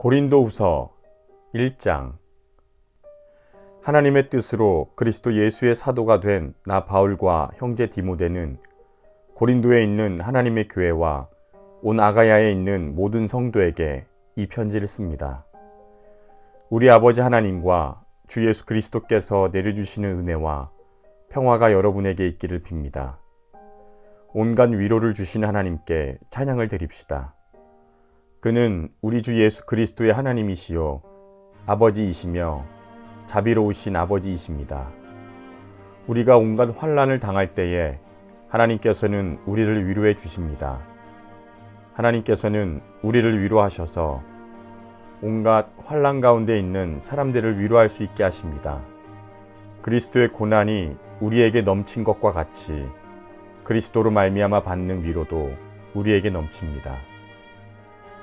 고린도후서 1장. 하나님의 뜻으로 그리스도 예수의 사도가 된 나 바울과 형제 디모데는 고린도에 있는 하나님의 교회와 온 아가야에 있는 모든 성도에게 이 편지를 씁니다. 우리 아버지 하나님과 주 예수 그리스도께서 내려주시는 은혜와 평화가 여러분에게 있기를 빕니다. 온갖 위로를 주신 하나님께 찬양을 드립시다. 그는 우리 주 예수 그리스도의 하나님이시요 아버지이시며 자비로우신 아버지이십니다. 우리가 온갖 환난을 당할 때에 하나님께서는 우리를 위로해 주십니다. 하나님께서는 우리를 위로하셔서 온갖 환난 가운데 있는 사람들을 위로할 수 있게 하십니다. 그리스도의 고난이 우리에게 넘친 것과 같이 그리스도로 말미암아 받는 위로도 우리에게 넘칩니다.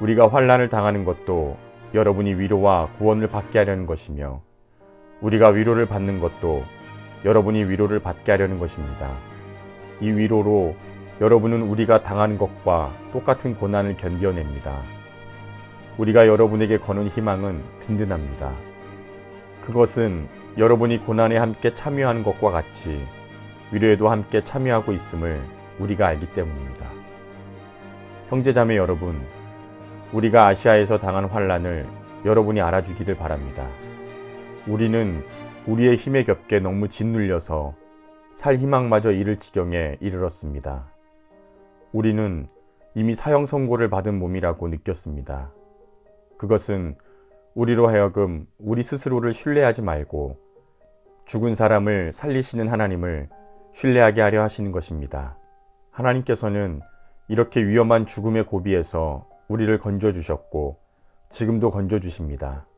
우리가 환난을 당하는 것도 여러분이 위로와 구원을 받게 하려는 것이며 우리가 위로를 받는 것도 여러분이 위로를 받게 하려는 것입니다. 이 위로로 여러분은 우리가 당하는 것과 똑같은 고난을 견뎌냅니다. 우리가 여러분에게 거는 희망은 든든합니다. 그것은 여러분이 고난에 함께 참여하는 것과 같이 위로에도 함께 참여하고 있음을 우리가 알기 때문입니다. 형제자매 여러분, 우리가 아시아에서 당한 환난을 여러분이 알아주기를 바랍니다. 우리는 우리의 힘에 겹게 너무 짓눌려서 살 희망마저 잃을 지경에 이르렀습니다. 우리는 이미 사형 선고를 받은 몸이라고 느꼈습니다. 그것은 우리로 하여금 우리 스스로를 신뢰하지 말고 죽은 사람을 살리시는 하나님을 신뢰하게 하려 하시는 것입니다. 하나님께서는 이렇게 위험한 죽음의 고비에서 우리를 건져주셨고 지금도 건져주십니다.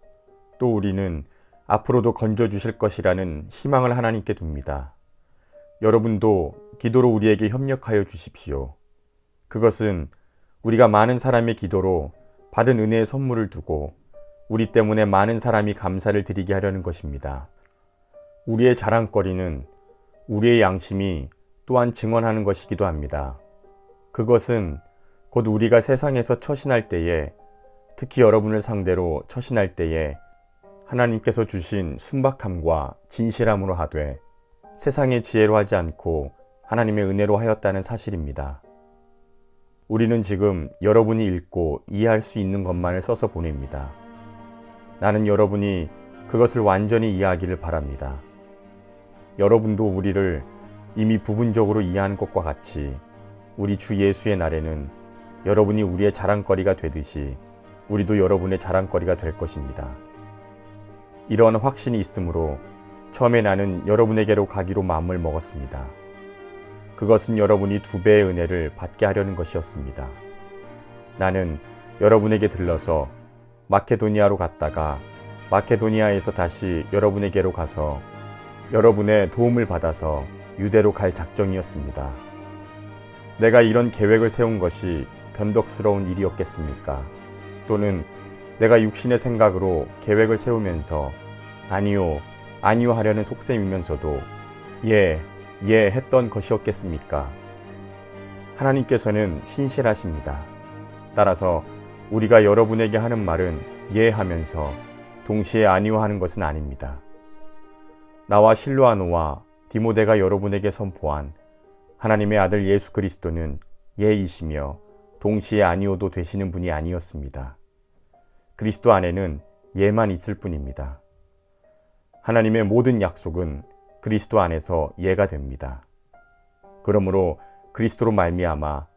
또 우리는 앞으로도 건져주실 것이라는 희망을 하나님께 둡니다. 여러분도 기도로 우리에게 협력하여 주십시오. 그것은 우리가 많은 사람의 기도로 받은 은혜의 선물을 두고 우리 때문에 많은 사람이 감사를 드리게 하려는 것입니다. 우리의 자랑거리는 우리의 양심이 또한 증언하는 것이기도 합니다. 그것은 곧 우리가 세상에서 처신할 때에, 특히 여러분을 상대로 처신할 때에 하나님께서 주신 순박함과 진실함으로 하되 세상의 지혜로 하지 않고 하나님의 은혜로 하였다는 사실입니다. 우리는 지금 여러분이 읽고 이해할 수 있는 것만을 써서 보냅니다. 나는 여러분이 그것을 완전히 이해하기를 바랍니다. 여러분도 우리를 이미 부분적으로 이해한 것과 같이 우리 주 예수의 날에는 여러분이 우리의 자랑거리가 되듯이 우리도 여러분의 자랑거리가 될 것입니다. 이러한 확신이 있으므로 처음에 나는 여러분에게로 가기로 마음을 먹었습니다. 그것은 여러분이 2배의 은혜를 받게 하려는 것이었습니다. 나는 여러분에게 들러서 마케도니아로 갔다가 마케도니아에서 다시 여러분에게로 가서 여러분의 도움을 받아서 유대로 갈 작정이었습니다. 내가 이런 계획을 세운 것이 변덕스러운 일이었겠습니까? 또는 내가 육신의 생각으로 계획을 세우면서 아니요 하려는 속셈이면서도 예 했던 것이었겠습니까? 하나님께서는 신실하십니다. 따라서 우리가 여러분에게 하는 말은 예 하면서 동시에 아니요 하는 것은 아닙니다. 나와 실로아노와 디모데가 여러분에게 선포한 하나님의 아들 예수 그리스도는 예이시며 동시에 아니오도 되시는 분이 아니었습니다. 그리스도 안에는 예만 있을 뿐입니다. 하나님의 모든 약속은 그리스도 안에서 예가 됩니다. 그러므로 그리스도로 말미암아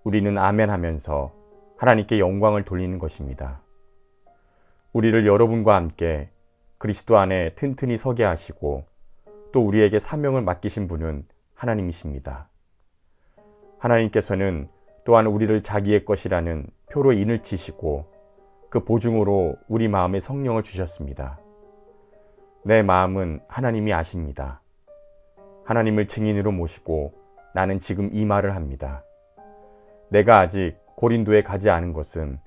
우리는 아멘 하면서 하나님께 영광을 돌리는 것입니다. 우리를 여러분과 함께 그리스도 안에 튼튼히 서게 하시고 또 우리에게 사명을 맡기신 분은 하나님이십니다. 하나님께서는 또한 우리를 자기의 것이라는 표로 인을 치시고 그 보증으로 우리 마음에 성령을 주셨습니다. 내 마음은 하나님이 아십니다. 하나님을 증인으로 모시고 나는 지금 이 말을 합니다. 내가 아직 고린도에 가지 않은 것은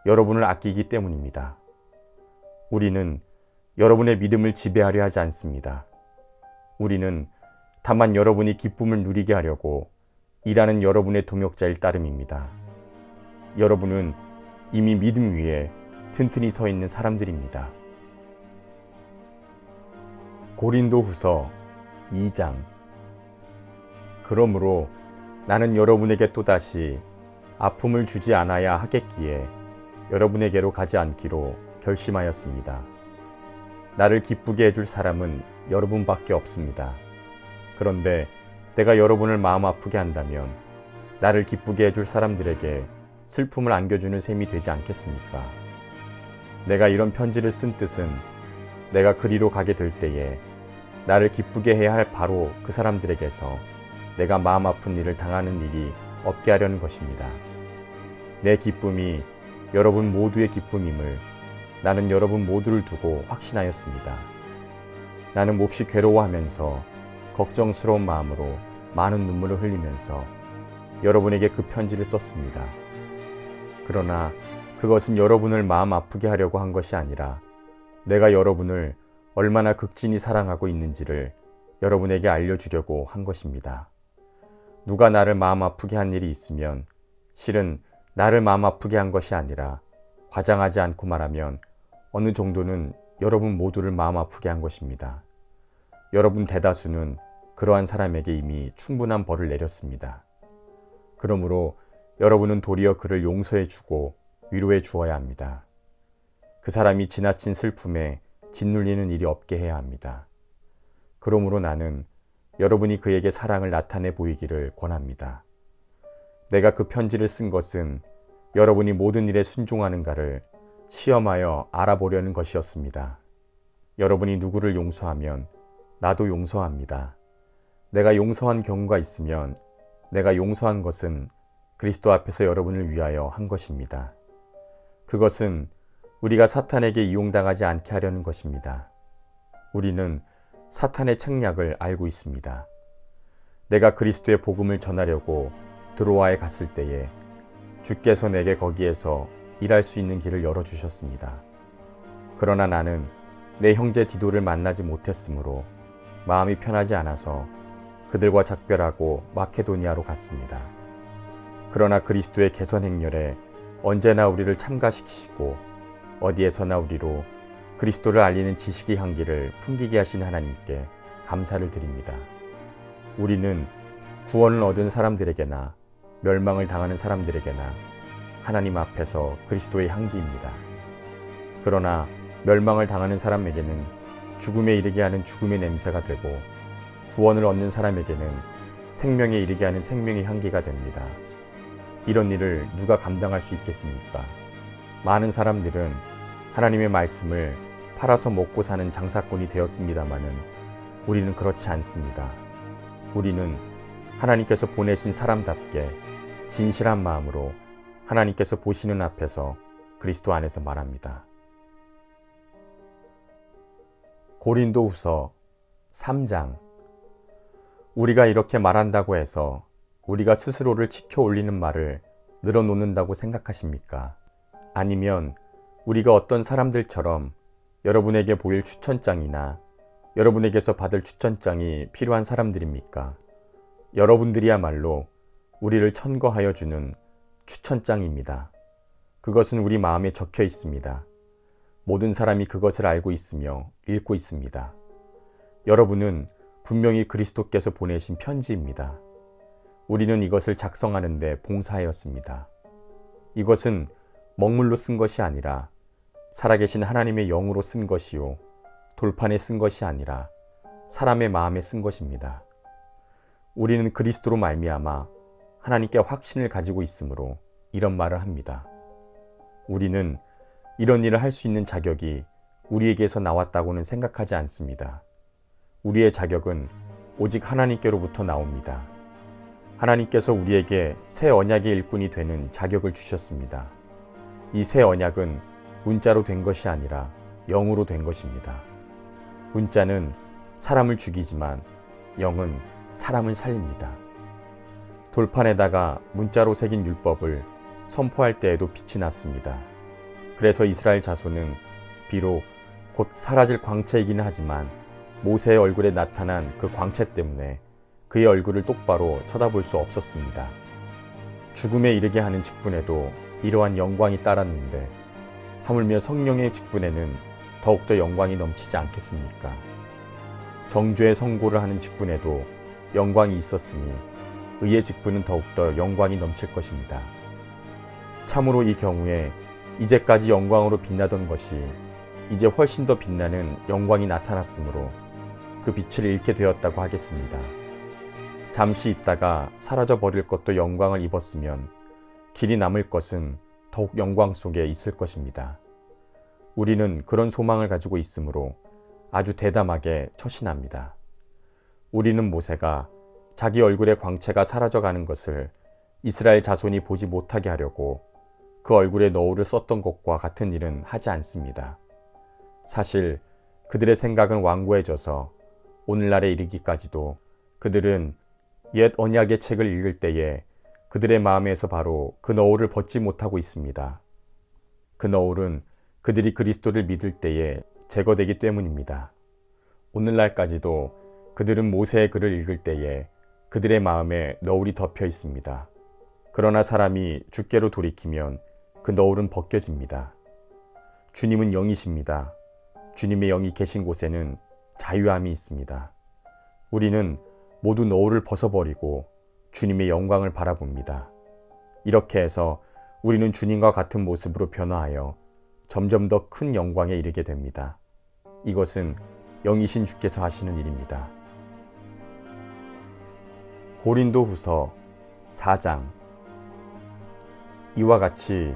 여러분을 아끼기 때문입니다. 우리는 여러분의 믿음을 지배하려 하지 않습니다. 우리는 다만 여러분이 기쁨을 누리게 하려고 일하는 여러분의 동역자일 따름입니다. 여러분은 이미 믿음 위에 튼튼히 서 있는 사람들입니다. 고린도후서 2장. 그러므로 나는 여러분에게 또다시 아픔을 주지 않아야 하겠기에 여러분에게로 가지 않기로 결심하였습니다. 나를 기쁘게 해줄 사람은 여러분밖에 없습니다. 그런데 내가 여러분을 마음 아프게 한다면 나를 기쁘게 해줄 사람들에게 슬픔을 안겨주는 셈이 되지 않겠습니까? 내가 이런 편지를 쓴 뜻은 내가 그리로 가게 될 때에 나를 기쁘게 해야 할 바로 그 사람들에게서 내가 마음 아픈 일을 당하는 일이 없게 하려는 것입니다. 내 기쁨이 여러분 모두의 기쁨임을 나는 여러분 모두를 두고 확신하였습니다. 나는 몹시 괴로워하면서 걱정스러운 마음으로 많은 눈물을 흘리면서 여러분에게 그 편지를 썼습니다. 그러나 그것은 여러분을 마음 아프게 하려고 한 것이 아니라 내가 여러분을 얼마나 극진히 사랑하고 있는지를 여러분에게 알려주려고 한 것입니다. 누가 나를 마음 아프게 한 일이 있으면 실은 나를 마음 아프게 한 것이 아니라 과장하지 않고 말하면 어느 정도는 여러분 모두를 마음 아프게 한 것입니다. 여러분 대다수는 그러한 사람에게 이미 충분한 벌을 내렸습니다. 그러므로 여러분은 도리어 그를 용서해 주고 위로해 주어야 합니다. 그 사람이 지나친 슬픔에 짓눌리는 일이 없게 해야 합니다. 그러므로 나는 여러분이 그에게 사랑을 나타내 보이기를 권합니다. 내가 그 편지를 쓴 것은 여러분이 모든 일에 순종하는가를 시험하여 알아보려는 것이었습니다. 여러분이 누구를 용서하면 나도 용서합니다. 내가 용서한 경우가 있으면 내가 용서한 것은 그리스도 앞에서 여러분을 위하여 한 것입니다. 그것은 우리가 사탄에게 이용당하지 않게 하려는 것입니다. 우리는 사탄의 책략을 알고 있습니다. 내가 그리스도의 복음을 전하려고 드로아에 갔을 때에 주께서 내게 거기에서 일할 수 있는 길을 열어주셨습니다. 그러나 나는 내 형제 디도를 만나지 못했으므로 마음이 편하지 않아서 그들과 작별하고 마케도니아로 갔습니다. 그러나 그리스도의 개선 행렬에 언제나 우리를 참가시키시고 어디에서나 우리로 그리스도를 알리는 지식의 향기를 풍기게 하신 하나님께 감사를 드립니다. 우리는 구원을 얻은 사람들에게나 멸망을 당하는 사람들에게나 하나님 앞에서 그리스도의 향기입니다. 그러나 멸망을 당하는 사람에게는 죽음에 이르게 하는 죽음의 냄새가 되고 구원을 얻는 사람에게는 생명에 이르게 하는 생명의 향기가 됩니다. 이런 일을 누가 감당할 수 있겠습니까? 많은 사람들은 하나님의 말씀을 팔아서 먹고 사는 장사꾼이 되었습니다마는 우리는 그렇지 않습니다. 우리는 하나님께서 보내신 사람답게 진실한 마음으로 하나님께서 보시는 앞에서 그리스도 안에서 말합니다. 고린도후서 3장. 우리가 이렇게 말한다고 해서 우리가 스스로를 치켜 올리는 말을 늘어놓는다고 생각하십니까? 아니면 우리가 어떤 사람들처럼 여러분에게 보일 추천장이나 여러분에게서 받을 추천장이 필요한 사람들입니까? 여러분들이야말로 우리를 천거하여 주는 추천장입니다. 그것은 우리 마음에 적혀 있습니다. 모든 사람이 그것을 알고 있으며 읽고 있습니다. 여러분은 분명히 그리스도께서 보내신 편지입니다. 우리는 이것을 작성하는 데 봉사하였습니다. 이것은 먹물로 쓴 것이 아니라 살아계신 하나님의 영으로 쓴 것이요 돌판에 쓴 것이 아니라 사람의 마음에 쓴 것입니다. 우리는 그리스도로 말미암아 하나님께 확신을 가지고 있으므로 이런 말을 합니다. 우리는 이런 일을 할 수 있는 자격이 우리에게서 나왔다고는 생각하지 않습니다. 우리의 자격은 오직 하나님께로부터 나옵니다. 하나님께서 우리에게 새 언약의 일꾼이 되는 자격을 주셨습니다. 이 새 언약은 문자로 된 것이 아니라 영으로 된 것입니다. 문자는 사람을 죽이지만 영은 사람을 살립니다. 돌판에다가 문자로 새긴 율법을 선포할 때에도 빛이 났습니다. 그래서 이스라엘 자손은 비록 곧 사라질 광채이기는 하지만 모세의 얼굴에 나타난 그 광채 때문에 그의 얼굴을 똑바로 쳐다볼 수 없었습니다. 죽음에 이르게 하는 직분에도 이러한 영광이 따랐는데 하물며 성령의 직분에는 더욱더 영광이 넘치지 않겠습니까? 정죄의 선고를 하는 직분에도 영광이 있었으니 의의 직분은 더욱더 영광이 넘칠 것입니다. 참으로 이 경우에 이제까지 영광으로 빛나던 것이 이제 훨씬 더 빛나는 영광이 나타났으므로 그 빛을 잃게 되었다고 하겠습니다. 잠시 있다가 사라져 버릴 것도 영광을 입었으면 길이 남을 것은 더욱 영광 속에 있을 것입니다. 우리는 그런 소망을 가지고 있으므로 아주 대담하게 처신합니다. 우리는 모세가 자기 얼굴의 광채가 사라져가는 것을 이스라엘 자손이 보지 못하게 하려고 그 얼굴에 너울을 썼던 것과 같은 일은 하지 않습니다. 사실 그들의 생각은 완고해져서 오늘날에 이르기까지도 그들은 옛 언약의 책을 읽을 때에 그들의 마음에서 바로 그 너울을 벗지 못하고 있습니다. 그 너울은 그들이 그리스도를 믿을 때에 제거되기 때문입니다. 오늘날까지도 그들은 모세의 글을 읽을 때에 그들의 마음에 너울이 덮여 있습니다. 그러나 사람이 주께로 돌이키면 그 너울은 벗겨집니다. 주님은 영이십니다. 주님의 영이 계신 곳에는 자유함이 있습니다. 우리는 모두 너울을 벗어버리고 주님의 영광을 바라봅니다. 이렇게 해서 우리는 주님과 같은 모습으로 변화하여 점점 더 큰 영광에 이르게 됩니다. 이것은 영이신 주께서 하시는 일입니다. 고린도후서 4장. 이와 같이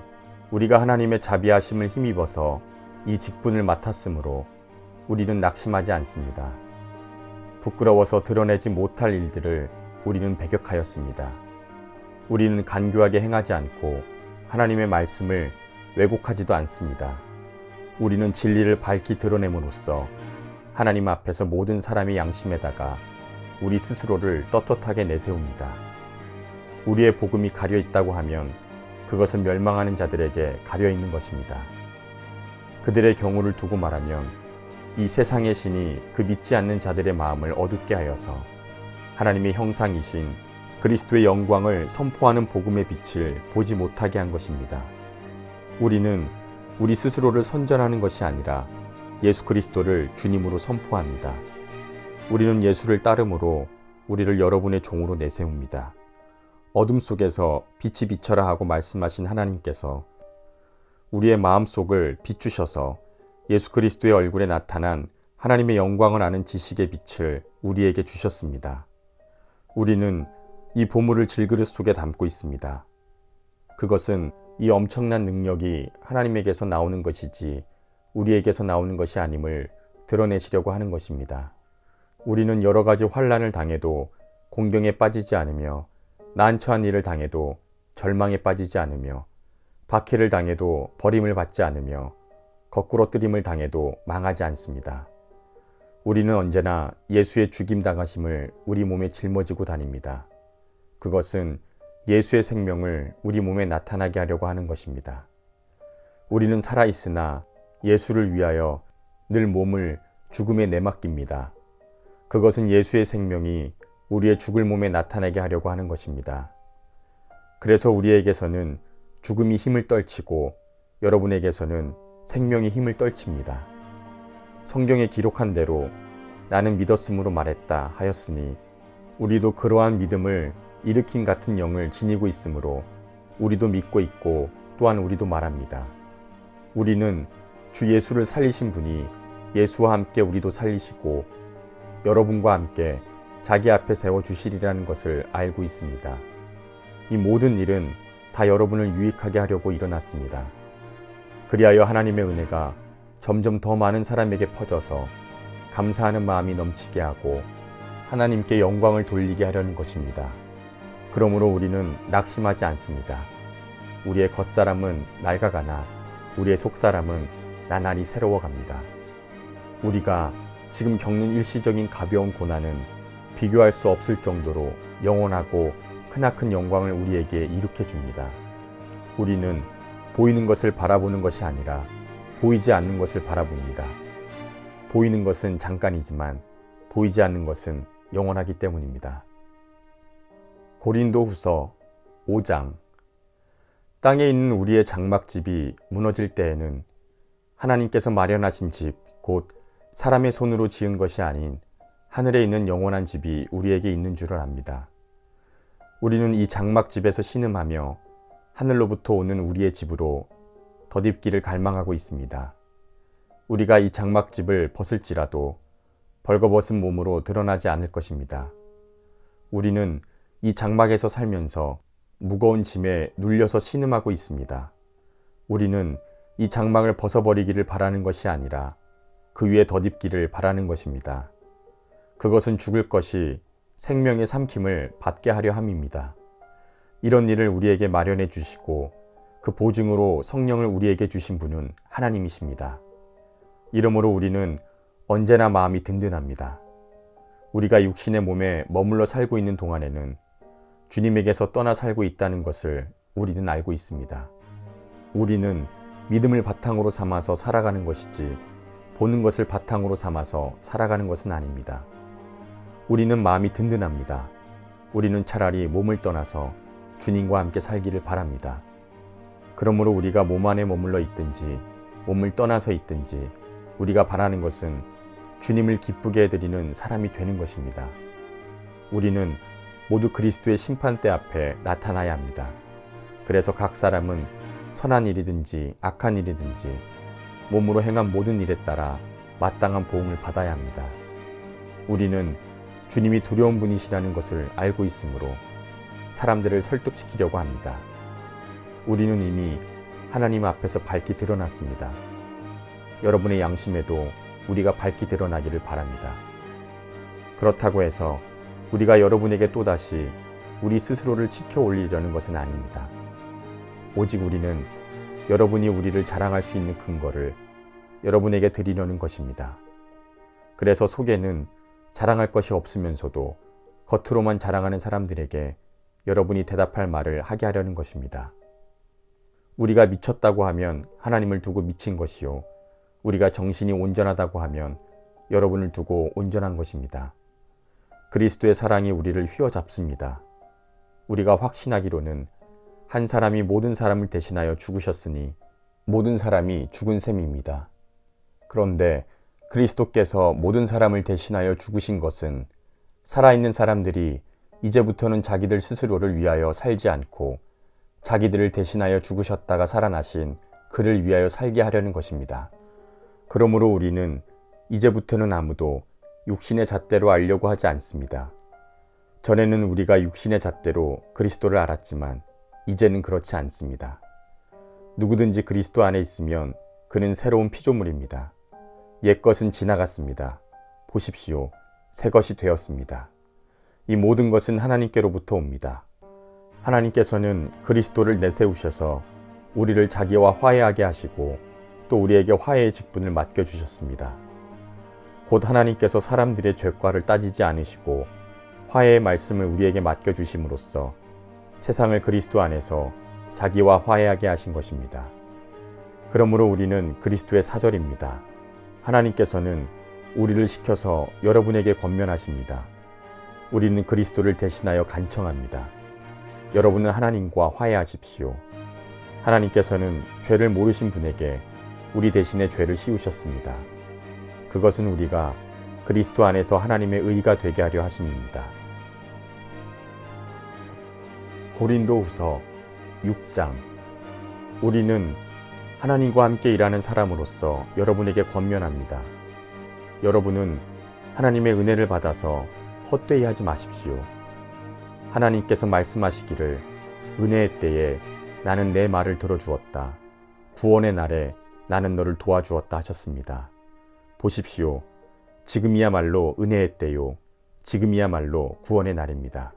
우리가 하나님의 자비하심을 힘입어서 이 직분을 맡았으므로 우리는 낙심하지 않습니다. 부끄러워서 드러내지 못할 일들을 우리는 배격하였습니다. 우리는 간교하게 행하지 않고 하나님의 말씀을 왜곡하지도 않습니다. 우리는 진리를 밝히 드러냄으로써 하나님 앞에서 모든 사람의 양심에다가 우리 스스로를 떳떳하게 내세웁니다. 우리의 복음이 가려 있다고 하면 그것은 멸망하는 자들에게 가려 있는 것입니다. 그들의 경우를 두고 말하면 이 세상의 신이 그 믿지 않는 자들의 마음을 어둡게 하여서 하나님의 형상이신 그리스도의 영광을 선포하는 복음의 빛을 보지 못하게 한 것입니다. 우리는 우리 스스로를 선전하는 것이 아니라 예수 그리스도를 주님으로 선포합니다. 우리는 예수를 따름으로 우리를 여러분의 종으로 내세웁니다. 어둠 속에서 빛이 비쳐라 하고 말씀하신 하나님께서 우리의 마음속을 비추셔서 예수 그리스도의 얼굴에 나타난 하나님의 영광을 아는 지식의 빛을 우리에게 주셨습니다. 우리는 이 보물을 질그릇 속에 담고 있습니다. 그것은 이 엄청난 능력이 하나님에게서 나오는 것이지 우리에게서 나오는 것이 아님을 드러내시려고 하는 것입니다. 우리는 여러 가지 환난을 당해도 공경에 빠지지 않으며 난처한 일을 당해도 절망에 빠지지 않으며 박해를 당해도 버림을 받지 않으며 거꾸러뜨림을 당해도 망하지 않습니다. 우리는 언제나 예수의 죽임당하심을 우리 몸에 짊어지고 다닙니다. 그것은 예수의 생명을 우리 몸에 나타나게 하려고 하는 것입니다. 우리는 살아있으나 예수를 위하여 늘 몸을 죽음에 내맡깁니다. 그것은 예수의 생명이 우리의 죽을 몸에 나타나게 하려고 하는 것입니다. 그래서 우리에게서는 죽음이 힘을 떨치고 여러분에게서는 생명이 힘을 떨칩니다. 성경에 기록한 대로 나는 믿었으므로 말했다 하였으니 우리도 그러한 믿음을 일으킨 같은 영을 지니고 있으므로 우리도 믿고 있고 또한 우리도 말합니다. 우리는 주 예수를 살리신 분이 예수와 함께 우리도 살리시고 여러분과 함께 자기 앞에 세워주시리라는 것을 알고 있습니다. 이 모든 일은 다 여러분을 유익하게 하려고 일어났습니다. 그리하여 하나님의 은혜가 점점 더 많은 사람에게 퍼져서 감사하는 마음이 넘치게 하고 하나님께 영광을 돌리게 하려는 것입니다. 그러므로 우리는 낙심하지 않습니다. 우리의 겉사람은 낡아가나 우리의 속사람은 나날이 새로워갑니다. 우리가 지금 겪는 일시적인 가벼운 고난은 비교할 수 없을 정도로 영원하고 크나큰 영광을 우리에게 일으켜 줍니다. 우리는 보이는 것을 바라보는 것이 아니라 보이지 않는 것을 바라봅니다. 보이는 것은 잠깐이지만 보이지 않는 것은 영원하기 때문입니다. 고린도후서 5장. 땅에 있는 우리의 장막집이 무너질 때에는 하나님께서 마련하신 집, 곧 사람의 손으로 지은 것이 아닌 하늘에 있는 영원한 집이 우리에게 있는 줄을 압니다. 우리는 이 장막집에서 신음하며 하늘로부터 오는 우리의 집으로 덧입기를 갈망하고 있습니다. 우리가 이 장막집을 벗을지라도 벌거벗은 몸으로 드러나지 않을 것입니다. 우리는 이 장막에서 살면서 무거운 짐에 눌려서 신음하고 있습니다. 우리는 이 장막을 벗어버리기를 바라는 것이 아니라 그 위에 덧입기를 바라는 것입니다. 그것은 죽을 것이 생명의 삼킴을 받게 하려 함입니다. 이런 일을 우리에게 마련해 주시고 그 보증으로 성령을 우리에게 주신 분은 하나님이십니다. 이러므로 우리는 언제나 마음이 든든합니다. 우리가 육신의 몸에 머물러 살고 있는 동안에는 주님에게서 떠나 살고 있다는 것을 우리는 알고 있습니다. 우리는 믿음을 바탕으로 삼아서 살아가는 것이지 보는 것을 바탕으로 삼아서 살아가는 것은 아닙니다. 우리는 마음이 든든합니다. 우리는 차라리 몸을 떠나서 주님과 함께 살기를 바랍니다. 그러므로 우리가 몸 안에 머물러 있든지 몸을 떠나서 있든지 우리가 바라는 것은 주님을 기쁘게 해드리는 사람이 되는 것입니다. 우리는 모두 그리스도의 심판대 앞에 나타나야 합니다. 그래서 각 사람은 선한 일이든지 악한 일이든지 몸으로 행한 모든 일에 따라 마땅한 보응을 받아야 합니다. 우리는 주님이 두려운 분이시라는 것을 알고 있으므로 사람들을 설득시키려고 합니다. 우리는 이미 하나님 앞에서 밝히 드러났습니다. 여러분의 양심에도 우리가 밝히 드러나기를 바랍니다. 그렇다고 해서 우리가 여러분에게 또다시 우리 스스로를 치켜 올리려는 것은 아닙니다. 오직 우리는 여러분이 우리를 자랑할 수 있는 근거를 여러분에게 드리려는 것입니다. 그래서 속에는 자랑할 것이 없으면서도 겉으로만 자랑하는 사람들에게 여러분이 대답할 말을 하게 하려는 것입니다. 우리가 미쳤다고 하면 하나님을 두고 미친 것이요, 우리가 정신이 온전하다고 하면 여러분을 두고 온전한 것입니다. 그리스도의 사랑이 우리를 휘어잡습니다. 우리가 확신하기로는 한 사람이 모든 사람을 대신하여 죽으셨으니 모든 사람이 죽은 셈입니다. 그런데 그리스도께서 모든 사람을 대신하여 죽으신 것은 살아있는 사람들이 이제부터는 자기들 스스로를 위하여 살지 않고 자기들을 대신하여 죽으셨다가 살아나신 그를 위하여 살게 하려는 것입니다. 그러므로 우리는 이제부터는 아무도 육신의 잣대로 알려고 하지 않습니다. 전에는 우리가 육신의 잣대로 그리스도를 알았지만 이제는 그렇지 않습니다. 누구든지 그리스도 안에 있으면 그는 새로운 피조물입니다. 옛것은 지나갔습니다. 보십시오. 새 것이 되었습니다. 이 모든 것은 하나님께로부터 옵니다. 하나님께서는 그리스도를 내세우셔서 우리를 자기와 화해하게 하시고 또 우리에게 화해의 직분을 맡겨주셨습니다. 곧 하나님께서 사람들의 죄과를 따지지 않으시고 화해의 말씀을 우리에게 맡겨주심으로써 세상을 그리스도 안에서 자기와 화해하게 하신 것입니다. 그러므로 우리는 그리스도의 사절입니다. 하나님께서는 우리를 시켜서 여러분에게 권면하십니다. 우리는 그리스도를 대신하여 간청합니다. 여러분은 하나님과 화해하십시오. 하나님께서는 죄를 모르신 분에게 우리 대신에 죄를 씌우셨습니다. 그것은 우리가 그리스도 안에서 하나님의 의가 되게 하려 하심입니다. 고린도후서 6장. 우리는 하나님과 함께 일하는 사람으로서 여러분에게 권면합니다. 여러분은 하나님의 은혜를 받아서 헛되이 하지 마십시오. 하나님께서 말씀하시기를 은혜의 때에 나는 내 말을 들어주었다. 구원의 날에 나는 너를 도와주었다 하셨습니다. 보십시오. 지금이야말로 은혜의 때요. 지금이야말로 구원의 날입니다.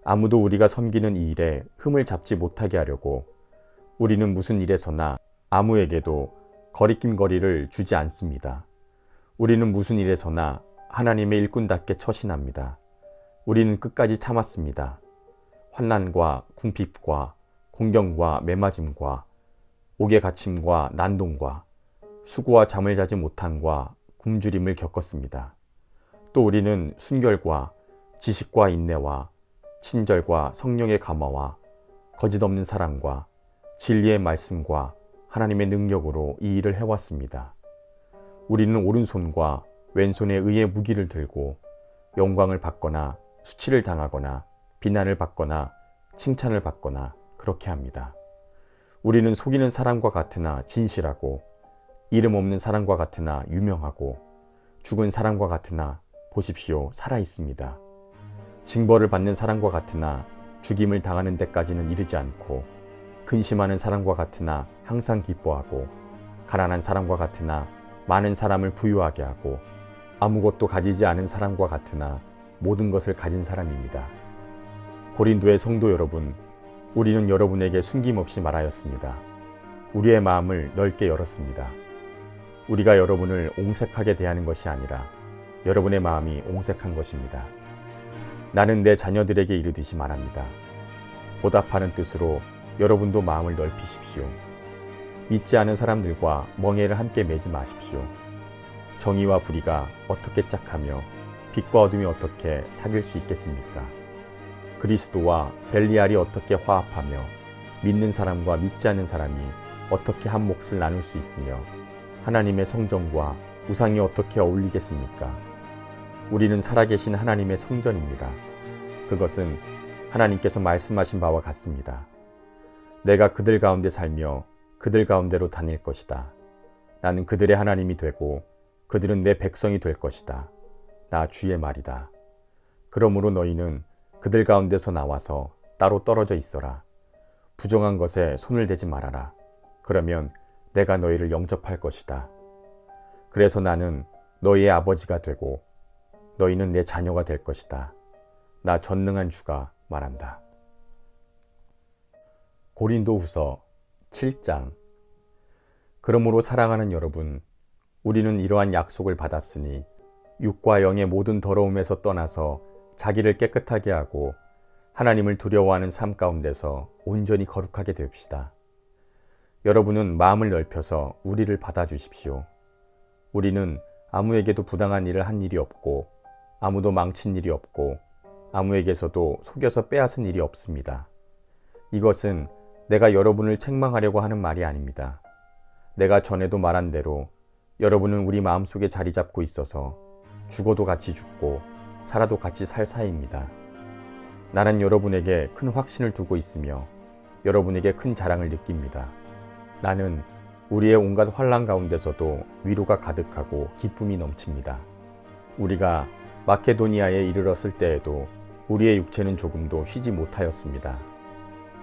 아무도 우리가 섬기는 이 일에 흠을 잡지 못하게 하려고 우리는 무슨 일에서나 아무에게도 거리낌거리를 주지 않습니다. 우리는 무슨 일에서나 하나님의 일꾼답게 처신합니다. 우리는 끝까지 참았습니다. 환난과 궁핍과 공경과 매맞음과 옥에 갇힘과 난동과 수고와 잠을 자지 못함과 굶주림을 겪었습니다. 또 우리는 순결과 지식과 인내와 친절과 성령의 감화와 거짓없는 사랑과 진리의 말씀과 하나님의 능력으로 이 일을 해왔습니다. 우리는 오른손과 왼손에 의의 무기를 들고 영광을 받거나 수치를 당하거나 비난을 받거나 칭찬을 받거나 그렇게 합니다. 우리는 속이는 사람과 같으나 진실하고 이름 없는 사람과 같으나 유명하고 죽은 사람과 같으나 보십시오 살아 있습니다. 징벌을 받는 사람과 같으나 죽임을 당하는 데까지는 이르지 않고 근심하는 사람과 같으나 항상 기뻐하고 가난한 사람과 같으나 많은 사람을 부유하게 하고 아무것도 가지지 않은 사람과 같으나 모든 것을 가진 사람입니다. 고린도의 성도 여러분, 우리는 여러분에게 숨김없이 말하였습니다. 우리의 마음을 넓게 열었습니다. 우리가 여러분을 옹색하게 대하는 것이 아니라 여러분의 마음이 옹색한 것입니다. 나는 내 자녀들에게 이르듯이 말합니다. 보답하는 뜻으로 여러분도 마음을 넓히십시오. 믿지 않은 사람들과 멍에를 함께 매지 마십시오. 정의와 불의가 어떻게 짝하며 빛과 어둠이 어떻게 사귈 수 있겠습니까? 그리스도와 벨리알이 어떻게 화합하며 믿는 사람과 믿지 않는 사람이 어떻게 한 몫을 나눌 수 있으며 하나님의 성전과 우상이 어떻게 어울리겠습니까? 우리는 살아계신 하나님의 성전입니다. 그것은 하나님께서 말씀하신 바와 같습니다. 내가 그들 가운데 살며 그들 가운데로 다닐 것이다. 나는 그들의 하나님이 되고 그들은 내 백성이 될 것이다. 나 주의 말이다. 그러므로 너희는 그들 가운데서 나와서 따로 떨어져 있어라. 부정한 것에 손을 대지 말아라. 그러면 내가 너희를 영접할 것이다. 그래서 나는 너희의 아버지가 되고 너희는 내 자녀가 될 것이다. 나 전능한 주가 말한다. 고린도후서 7장. 그러므로 사랑하는 여러분, 우리는 이러한 약속을 받았으니 육과 영의 모든 더러움에서 떠나서 자기를 깨끗하게 하고 하나님을 두려워하는 삶 가운데서 온전히 거룩하게 됩시다. 여러분은 마음을 넓혀서 우리를 받아주십시오. 우리는 아무에게도 부당한 일을 한 일이 없고 아무도 망친 일이 없고 아무에게서도 속여서 빼앗은 일이 없습니다. 이것은 내가 여러분을 책망하려고 하는 말이 아닙니다. 내가 전에도 말한 대로 여러분은 우리 마음속에 자리 잡고 있어서 죽어도 같이 죽고 살아도 같이 살 사이입니다. 나는 여러분에게 큰 확신을 두고 있으며 여러분에게 큰 자랑을 느낍니다. 나는 우리의 온갖 환난 가운데서도 위로가 가득하고 기쁨이 넘칩니다. 우리가 마케도니아에 이르렀을 때에도 우리의 육체는 조금도 쉬지 못하였습니다.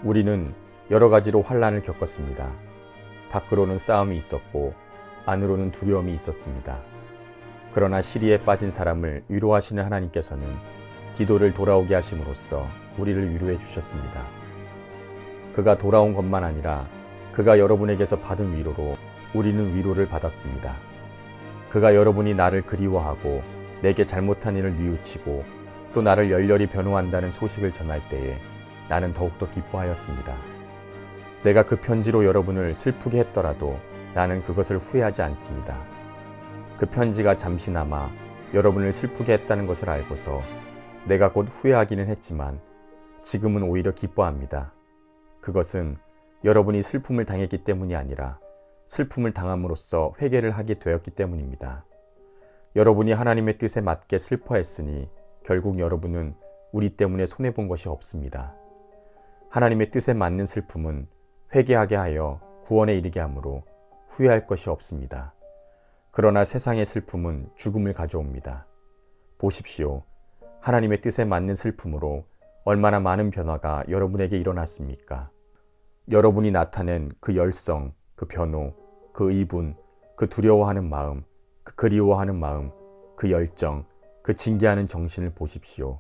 우리는 여러 가지로 환난을 겪었습니다. 밖으로는 싸움이 있었고 안으로는 두려움이 있었습니다. 그러나 시리에 빠진 사람을 위로하시는 하나님께서는 디도를 돌아오게 하심으로써 우리를 위로해 주셨습니다. 그가 돌아온 것만 아니라 그가 여러분에게서 받은 위로로 우리는 위로를 받았습니다. 그가 여러분이 나를 그리워하고 내게 잘못한 일을 뉘우치고 또 나를 열렬히 변호한다는 소식을 전할 때에 나는 더욱더 기뻐하였습니다. 내가 그 편지로 여러분을 슬프게 했더라도 나는 그것을 후회하지 않습니다. 그 편지가 잠시나마 여러분을 슬프게 했다는 것을 알고서 내가 곧 후회하기는 했지만 지금은 오히려 기뻐합니다. 그것은 여러분이 슬픔을 당했기 때문이 아니라 슬픔을 당함으로써 회개를 하게 되었기 때문입니다. 여러분이 하나님의 뜻에 맞게 슬퍼했으니 결국 여러분은 우리 때문에 손해본 것이 없습니다. 하나님의 뜻에 맞는 슬픔은 회개하게 하여 구원에 이르게 하므로 후회할 것이 없습니다. 그러나 세상의 슬픔은 죽음을 가져옵니다. 보십시오. 하나님의 뜻에 맞는 슬픔으로 얼마나 많은 변화가 여러분에게 일어났습니까? 여러분이 나타낸 그 열성, 그 변호, 그 이분, 그 두려워하는 마음, 그 그리워하는 마음, 그 열정, 그 징계하는 정신을 보십시오.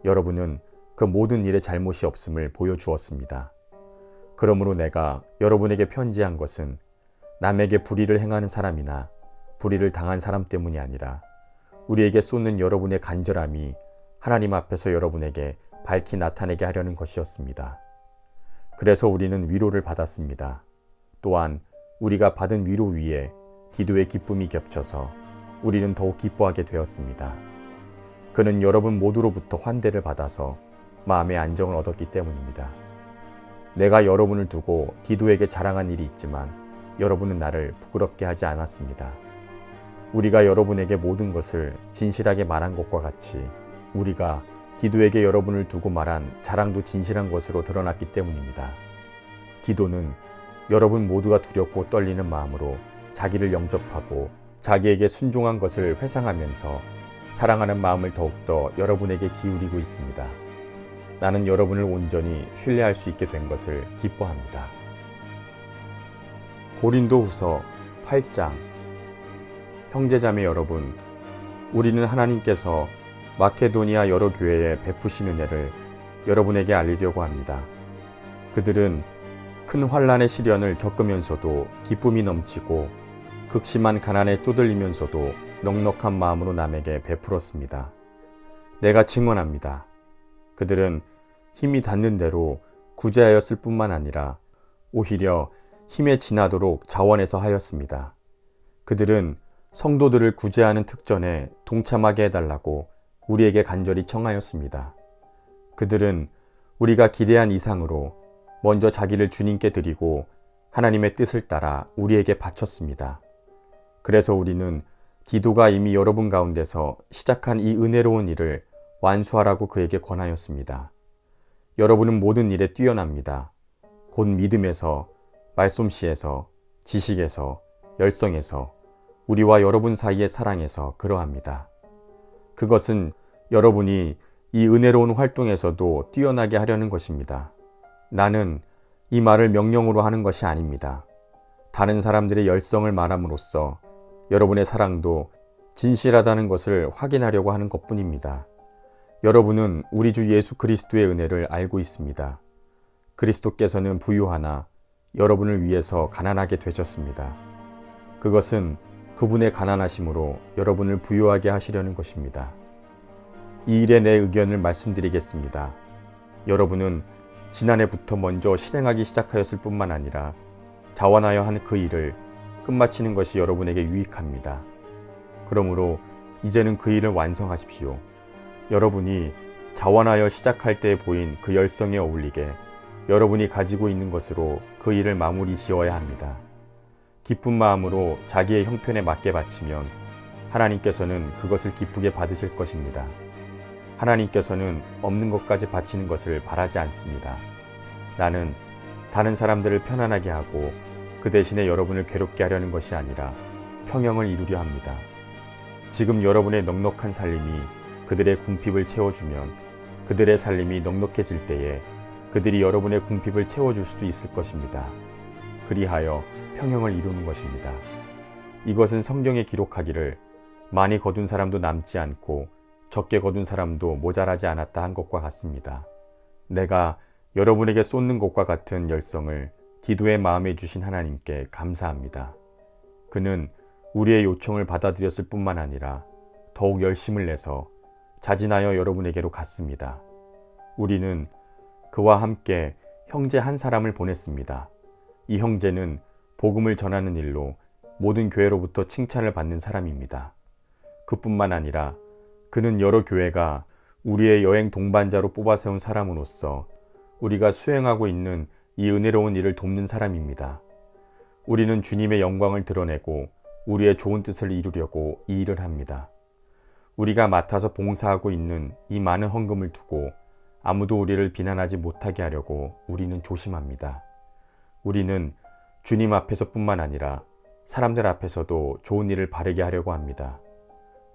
여러분은 그 모든 일에 잘못이 없음을 보여주었습니다. 그러므로 내가 여러분에게 편지한 것은 남에게 불의를 행하는 사람이나 불의를 당한 사람 때문이 아니라 우리에게 쏟는 여러분의 간절함이 하나님 앞에서 여러분에게 밝히 나타내게 하려는 것이었습니다. 그래서 우리는 위로를 받았습니다. 또한 우리가 받은 위로 위에 기도의 기쁨이 겹쳐서 우리는 더욱 기뻐하게 되었습니다. 그는 여러분 모두로부터 환대를 받아서 마음의 안정을 얻었기 때문입니다. 내가 여러분을 두고 기도에게 자랑한 일이 있지만 여러분은 나를 부끄럽게 하지 않았습니다. 우리가 여러분에게 모든 것을 진실하게 말한 것과 같이 우리가 디도에게 여러분을 두고 말한 자랑도 진실한 것으로 드러났기 때문입니다. 디도는 여러분 모두가 두렵고 떨리는 마음으로 자기를 영접하고 자기에게 순종한 것을 회상하면서 사랑하는 마음을 더욱더 여러분에게 기울이고 있습니다. 나는 여러분을 온전히 신뢰할 수 있게 된 것을 기뻐합니다. 고린도후서 8장. 형제자매 여러분, 우리는 하나님께서 마케도니아 여러 교회에 베푸신 은혜를 여러분에게 알리려고 합니다. 그들은 큰 환난의 시련을 겪으면서도 기쁨이 넘치고 극심한 가난에 쪼들리면서도 넉넉한 마음으로 남에게 베풀었습니다. 내가 증언합니다. 그들은 힘이 닿는 대로 구제하였을 뿐만 아니라 오히려 힘에 지나도록 자원해서 하였습니다. 그들은 성도들을 구제하는 특전에 동참하게 해달라고 우리에게 간절히 청하였습니다. 그들은 우리가 기대한 이상으로 먼저 자기를 주님께 드리고 하나님의 뜻을 따라 우리에게 바쳤습니다. 그래서 우리는 디도가 이미 여러분 가운데서 시작한 이 은혜로운 일을 완수하라고 그에게 권하였습니다. 여러분은 모든 일에 뛰어납니다. 곧 믿음에서, 말솜씨에서, 지식에서, 열성에서, 우리와 여러분 사이의 사랑에서 그러합니다. 그것은 여러분이 이 은혜로운 활동에서도 뛰어나게 하려는 것입니다. 나는 이 말을 명령으로 하는 것이 아닙니다. 다른 사람들의 열성을 말함으로써 여러분의 사랑도 진실하다는 것을 확인하려고 하는 것뿐입니다. 여러분은 우리 주 예수 그리스도의 은혜를 알고 있습니다. 그리스도께서는 부유하나 여러분을 위해서 가난하게 되셨습니다. 그것은 그분의 가난하심으로 여러분을 부유하게 하시려는 것입니다. 이 일에 내 의견을 말씀드리겠습니다. 여러분은 지난해부터 먼저 실행하기 시작하였을 뿐만 아니라 자원하여 한 그 일을 끝마치는 것이 여러분에게 유익합니다. 그러므로 이제는 그 일을 완성하십시오. 여러분이 자원하여 시작할 때 보인 그 열성에 어울리게 여러분이 가지고 있는 것으로 그 일을 마무리 지어야 합니다. 기쁜 마음으로 자기의 형편에 맞게 바치면 하나님께서는 그것을 기쁘게 받으실 것입니다. 하나님께서는 없는 것까지 바치는 것을 바라지 않습니다. 나는 다른 사람들을 편안하게 하고 그 대신에 여러분을 괴롭게 하려는 것이 아니라 평형을 이루려 합니다. 지금 여러분의 넉넉한 살림이 그들의 궁핍을 채워주면 그들의 살림이 넉넉해질 때에 그들이 여러분의 궁핍을 채워줄 수도 있을 것입니다. 그리하여 평형을 이루는 것입니다. 이것은 성경에 기록하기를 많이 거둔 사람도 남지 않고 적게 거둔 사람도 모자라지 않았다 한 것과 같습니다. 내가 여러분에게 쏟는 것과 같은 열성을 디도의 마음에 주신 하나님께 감사합니다. 그는 우리의 요청을 받아들였을 뿐만 아니라 더욱 열심을 내서 자진하여 여러분에게로 갔습니다. 우리는 그와 함께 형제 한 사람을 보냈습니다. 이 형제는 복음을 전하는 일로 모든 교회로부터 칭찬을 받는 사람입니다. 그뿐만 아니라 그는 여러 교회가 우리의 여행 동반자로 뽑아 세운 사람으로서 우리가 수행하고 있는 이 은혜로운 일을 돕는 사람입니다. 우리는 주님의 영광을 드러내고 우리의 좋은 뜻을 이루려고 이 일을 합니다. 우리가 맡아서 봉사하고 있는 이 많은 헌금을 두고 아무도 우리를 비난하지 못하게 하려고 우리는 조심합니다. 우리는 주님 앞에서뿐만 아니라 사람들 앞에서도 좋은 일을 바르게 하려고 합니다.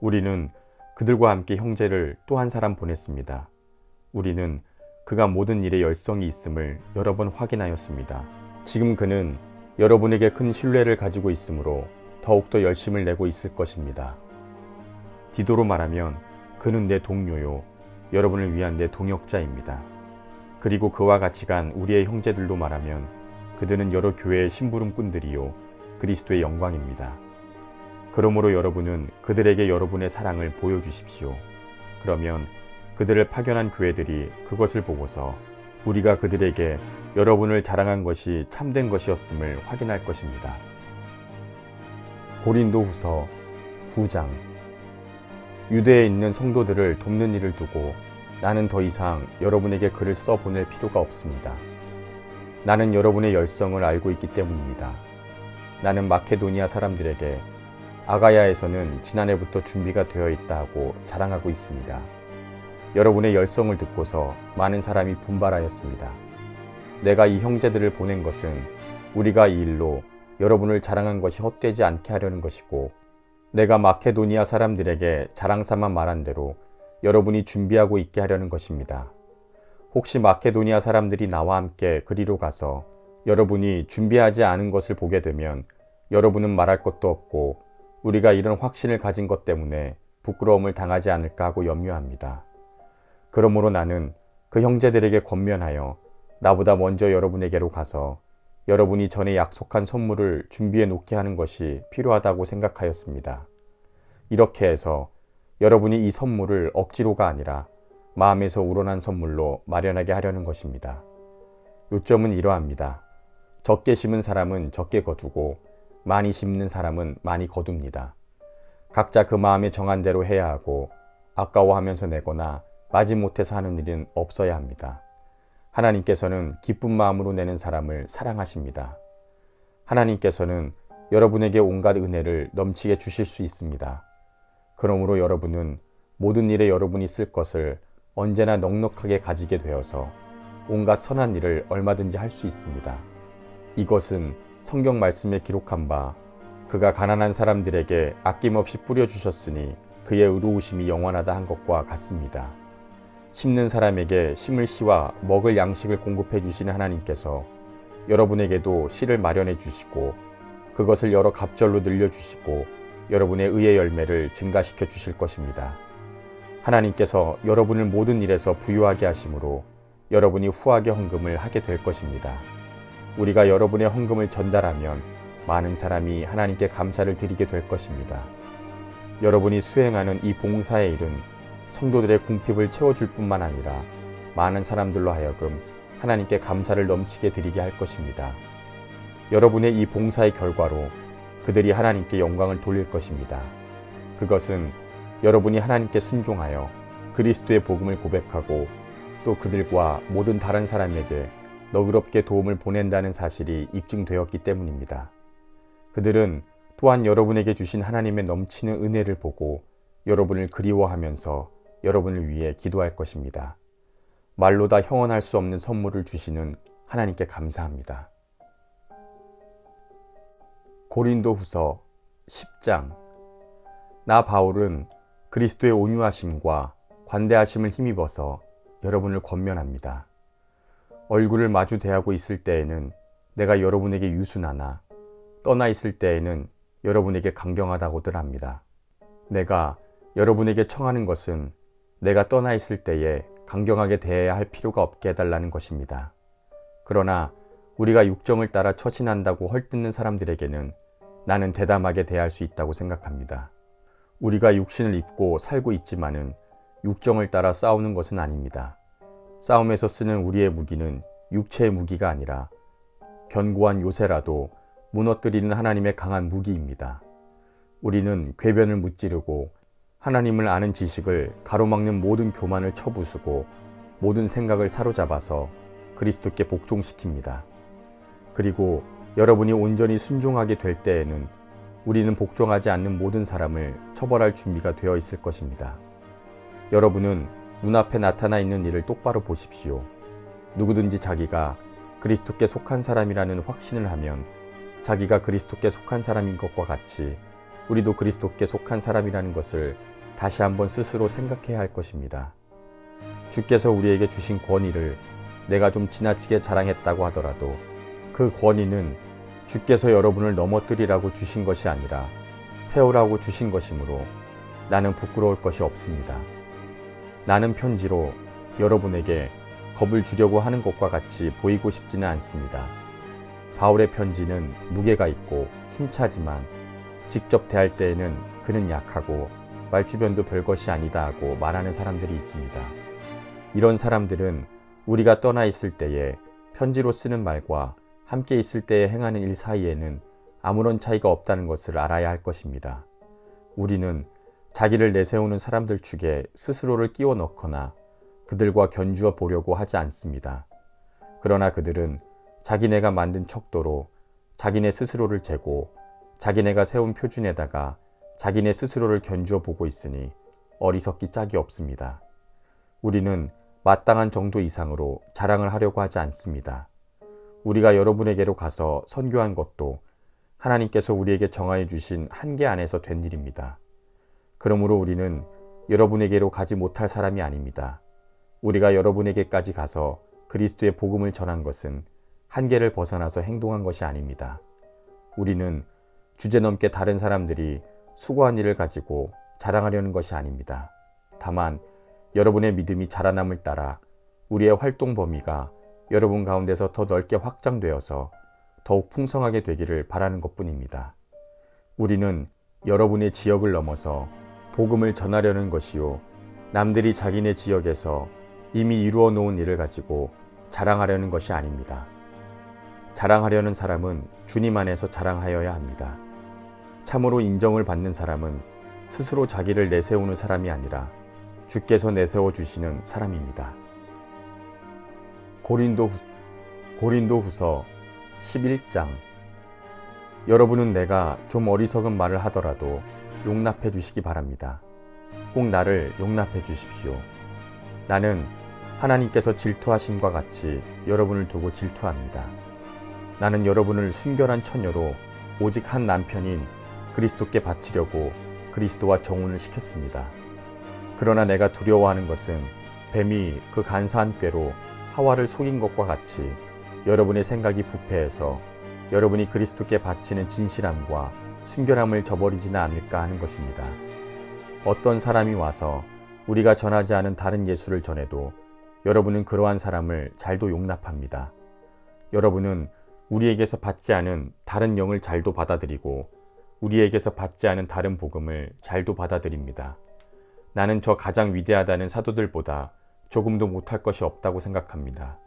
우리는 그들과 함께 형제를 또 한 사람 보냈습니다. 우리는 그가 모든 일에 열성이 있음을 여러 번 확인하였습니다. 지금 그는 여러분에게 큰 신뢰를 가지고 있으므로 더욱더 열심을 내고 있을 것입니다. 디도로 말하면 그는 내 동료요, 여러분을 위한 내 동역자입니다. 그리고 그와 같이 간 우리의 형제들로 말하면 그들은 여러 교회의 심부름꾼들이요, 그리스도의 영광입니다. 그러므로 여러분은 그들에게 여러분의 사랑을 보여주십시오. 그러면 그들을 파견한 교회들이 그것을 보고서 우리가 그들에게 여러분을 자랑한 것이 참된 것이었음을 확인할 것입니다. 고린도후서 9장. 유대에 있는 성도들을 돕는 일을 두고 나는 더 이상 여러분에게 글을 써보낼 필요가 없습니다. 나는 여러분의 열성을 알고 있기 때문입니다. 나는 마케도니아 사람들에게 아가야에서는 지난해부터 준비가 되어 있다고 자랑하고 있습니다. 여러분의 열성을 듣고서 많은 사람이 분발하였습니다. 내가 이 형제들을 보낸 것은 우리가 이 일로 여러분을 자랑한 것이 헛되지 않게 하려는 것이고, 내가 마케도니아 사람들에게 자랑삼아 말한 대로 여러분이 준비하고 있게 하려는 것입니다. 혹시 마케도니아 사람들이 나와 함께 그리로 가서 여러분이 준비하지 않은 것을 보게 되면 여러분은 말할 것도 없고 우리가 이런 확신을 가진 것 때문에 부끄러움을 당하지 않을까 하고 염려합니다. 그러므로 나는 그 형제들에게 권면하여 나보다 먼저 여러분에게로 가서 여러분이 전에 약속한 선물을 준비해 놓게 하는 것이 필요하다고 생각하였습니다. 이렇게 해서 여러분이 이 선물을 억지로가 아니라 마음에서 우러난 선물로 마련하게 하려는 것입니다. 요점은 이러합니다. 적게 심은 사람은 적게 거두고 많이 심는 사람은 많이 거둡니다. 각자 그 마음에 정한 대로 해야 하고 아까워하면서 내거나 마지못해서 하는 일은 없어야 합니다. 하나님께서는 기쁜 마음으로 내는 사람을 사랑하십니다. 하나님께서는 여러분에게 온갖 은혜를 넘치게 주실 수 있습니다. 그러므로 여러분은 모든 일에 여러분이 쓸 것을 언제나 넉넉하게 가지게 되어서 온갖 선한 일을 얼마든지 할 수 있습니다. 이것은 성경 말씀에 기록한 바 그가 가난한 사람들에게 아낌없이 뿌려주셨으니 그의 의로우심이 영원하다 한 것과 같습니다. 심는 사람에게 심을 씨와 먹을 양식을 공급해 주시는 하나님께서 여러분에게도 씨를 마련해 주시고 그것을 여러 갑절로 늘려주시고 여러분의 의의 열매를 증가시켜 주실 것입니다. 하나님께서 여러분을 모든 일에서 부유하게 하심으로 여러분이 후하게 헌금을 하게 될 것입니다. 우리가 여러분의 헌금을 전달하면 많은 사람이 하나님께 감사를 드리게 될 것입니다. 여러분이 수행하는 이 봉사의 일은 성도들의 궁핍을 채워줄 뿐만 아니라 많은 사람들로 하여금 하나님께 감사를 넘치게 드리게 할 것입니다. 여러분의 이 봉사의 결과로 그들이 하나님께 영광을 돌릴 것입니다. 그것은 여러분이 하나님께 순종하여 그리스도의 복음을 고백하고 또 그들과 모든 다른 사람에게 너그럽게 도움을 보낸다는 사실이 입증되었기 때문입니다. 그들은 또한 여러분에게 주신 하나님의 넘치는 은혜를 보고 여러분을 그리워하면서 여러분을 위해 기도할 것입니다. 말로 다 형언할 수 없는 선물을 주시는 하나님께 감사합니다. 고린도후서 10장. 나 바울은 그리스도의 온유하심과 관대하심을 힘입어서 여러분을 권면합니다. 얼굴을 마주 대하고 있을 때에는 내가 여러분에게 유순하나 떠나 있을 때에는 여러분에게 강경하다고들 합니다. 내가 여러분에게 청하는 것은 내가 떠나 있을 때에 강경하게 대해야 할 필요가 없게 해달라는 것입니다. 그러나 우리가 육정을 따라 처신한다고 헐뜯는 사람들에게는 나는 대담하게 대할 수 있다고 생각합니다. 우리가 육신을 입고 살고 있지만은 육정을 따라 싸우는 것은 아닙니다. 싸움에서 쓰는 우리의 무기는 육체의 무기가 아니라 견고한 요새라도 무너뜨리는 하나님의 강한 무기입니다. 우리는 궤변을 무찌르고 하나님을 아는 지식을 가로막는 모든 교만을 쳐부수고 모든 생각을 사로잡아서 그리스도께 복종시킵니다. 그리고 여러분이 온전히 순종하게 될 때에는 우리는 복종하지 않는 모든 사람을 처벌할 준비가 되어 있을 것입니다. 여러분은 눈앞에 나타나 있는 일을 똑바로 보십시오. 누구든지 자기가 그리스도께 속한 사람이라는 확신을 하면 자기가 그리스도께 속한 사람인 것과 같이 우리도 그리스도께 속한 사람이라는 것을 다시 한번 스스로 생각해야 할 것입니다. 주께서 우리에게 주신 권위를 내가 좀 지나치게 자랑했다고 하더라도 그 권위는 주께서 여러분을 넘어뜨리라고 주신 것이 아니라 세우라고 주신 것이므로 나는 부끄러울 것이 없습니다. 나는 편지로 여러분에게 겁을 주려고 하는 것과 같이 보이고 싶지는 않습니다. 바울의 편지는 무게가 있고 힘차지만 직접 대할 때에는 그는 약하고 말주변도 별것이 아니다 하고 말하는 사람들이 있습니다. 이런 사람들은 우리가 떠나 있을 때에 편지로 쓰는 말과 함께 있을 때에 행하는 일 사이에는 아무런 차이가 없다는 것을 알아야 할 것입니다. 우리는 자기를 내세우는 사람들 축에 스스로를 끼워 넣거나 그들과 견주어 보려고 하지 않습니다. 그러나 그들은 자기네가 만든 척도로 자기네 스스로를 재고 자기네가 세운 표준에다가 자기네 스스로를 견주어 보고 있으니 어리석기 짝이 없습니다. 우리는 마땅한 정도 이상으로 자랑을 하려고 하지 않습니다. 우리가 여러분에게로 가서 선교한 것도 하나님께서 우리에게 정하여 주신 한계 안에서 된 일입니다. 그러므로 우리는 여러분에게로 가지 못할 사람이 아닙니다. 우리가 여러분에게까지 가서 그리스도의 복음을 전한 것은 한계를 벗어나서 행동한 것이 아닙니다. 우리는 주제넘게 다른 사람들이 수고한 일을 가지고 자랑하려는 것이 아닙니다. 다만 여러분의 믿음이 자라남을 따라 우리의 활동 범위가 여러분 가운데서 더 넓게 확장되어서 더욱 풍성하게 되기를 바라는 것뿐입니다. 우리는 여러분의 지역을 넘어서 복음을 전하려는 것이요, 남들이 자기네 지역에서 이미 이루어 놓은 일을 가지고 자랑하려는 것이 아닙니다. 자랑하려는 사람은 주님 안에서 자랑하여야 합니다. 참으로 인정을 받는 사람은 스스로 자기를 내세우는 사람이 아니라 주께서 내세워 주시는 사람입니다. 고린도후서 11장. 여러분은 내가 좀 어리석은 말을 하더라도 용납해 주시기 바랍니다. 꼭 나를 용납해 주십시오. 나는 하나님께서 질투하심과 같이 여러분을 두고 질투합니다. 나는 여러분을 순결한 처녀로 오직 한 남편인 그리스도께 바치려고 그리스도와 정혼을 시켰습니다. 그러나 내가 두려워하는 것은 뱀이 그 간사한 꾀로 하와를 속인 것과 같이 여러분의 생각이 부패해서 여러분이 그리스도께 바치는 진실함과 순결함을 저버리지는 않을까 하는 것입니다. 어떤 사람이 와서 우리가 전하지 않은 다른 예수를 전해도 여러분은 그러한 사람을 잘도 용납합니다. 여러분은 우리에게서 받지 않은 다른 영을 잘도 받아들이고 우리에게서 받지 않은 다른 복음을 잘도 받아들입니다. 나는 저 가장 위대하다는 사도들보다 조금도 못할 것이 없다고 생각합니다.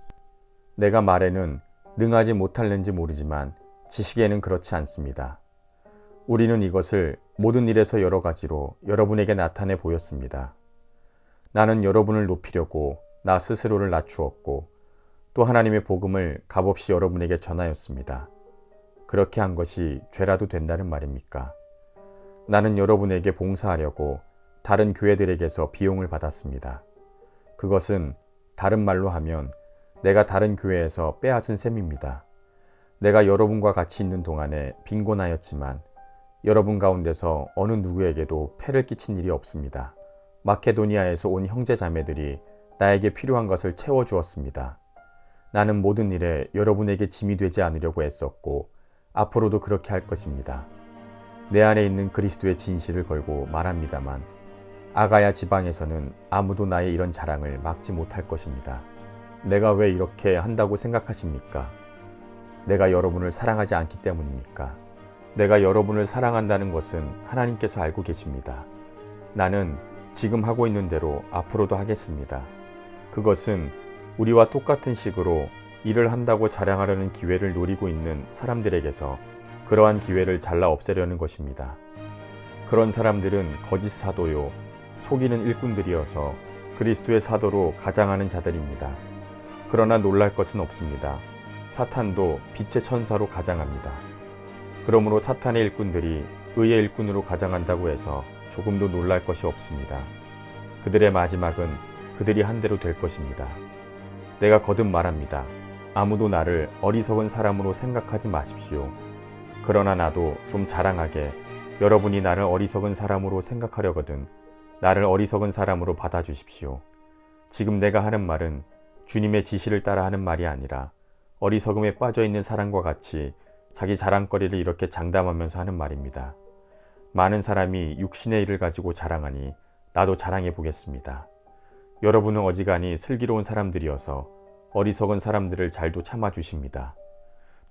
내가 말에는 능하지 못할는지 모르지만 지식에는 그렇지 않습니다. 우리는 이것을 모든 일에서 여러 가지로 여러분에게 나타내 보였습니다. 나는 여러분을 높이려고 나 스스로를 낮추었고 또 하나님의 복음을 값없이 여러분에게 전하였습니다. 그렇게 한 것이 죄라도 된다는 말입니까? 나는 여러분에게 봉사하려고 다른 교회들에게서 비용을 받았습니다. 그것은 다른 말로 하면 내가 다른 교회에서 빼앗은 셈입니다. 내가 여러분과 같이 있는 동안에 빈곤하였지만 여러분 가운데서 어느 누구에게도 폐를 끼친 일이 없습니다. 마케도니아에서 온 형제 자매들이 나에게 필요한 것을 채워주었습니다. 나는 모든 일에 여러분에게 짐이 되지 않으려고 애썼고 앞으로도 그렇게 할 것입니다. 내 안에 있는 그리스도의 진실을 걸고 말합니다만 아가야 지방에서는 아무도 나의 이런 자랑을 막지 못할 것입니다. 내가 왜 이렇게 한다고 생각하십니까? 내가 여러분을 사랑하지 않기 때문입니까? 내가 여러분을 사랑한다는 것은 하나님께서 알고 계십니다. 나는 지금 하고 있는 대로 앞으로도 하겠습니다. 그것은 우리와 똑같은 식으로 일을 한다고 자랑하려는 기회를 노리고 있는 사람들에게서 그러한 기회를 잘라 없애려는 것입니다. 그런 사람들은 거짓 사도요, 속이는 일꾼들이어서 그리스도의 사도로 가장하는 자들입니다. 그러나 놀랄 것은 없습니다. 사탄도 빛의 천사로 가장합니다. 그러므로 사탄의 일꾼들이 의의 일꾼으로 가장한다고 해서 조금도 놀랄 것이 없습니다. 그들의 마지막은 그들이 한 대로 될 것입니다. 내가 거듭 말합니다. 아무도 나를 어리석은 사람으로 생각하지 마십시오. 그러나 나도 좀 자랑하게 여러분이 나를 어리석은 사람으로 생각하려거든 나를 어리석은 사람으로 받아주십시오. 지금 내가 하는 말은 주님의 지시를 따라 하는 말이 아니라 어리석음에 빠져있는 사람과 같이 자기 자랑거리를 이렇게 장담하면서 하는 말입니다. 많은 사람이 육신의 일을 가지고 자랑하니 나도 자랑해 보겠습니다. 여러분은 어지간히 슬기로운 사람들이어서 어리석은 사람들을 잘도 참아주십니다.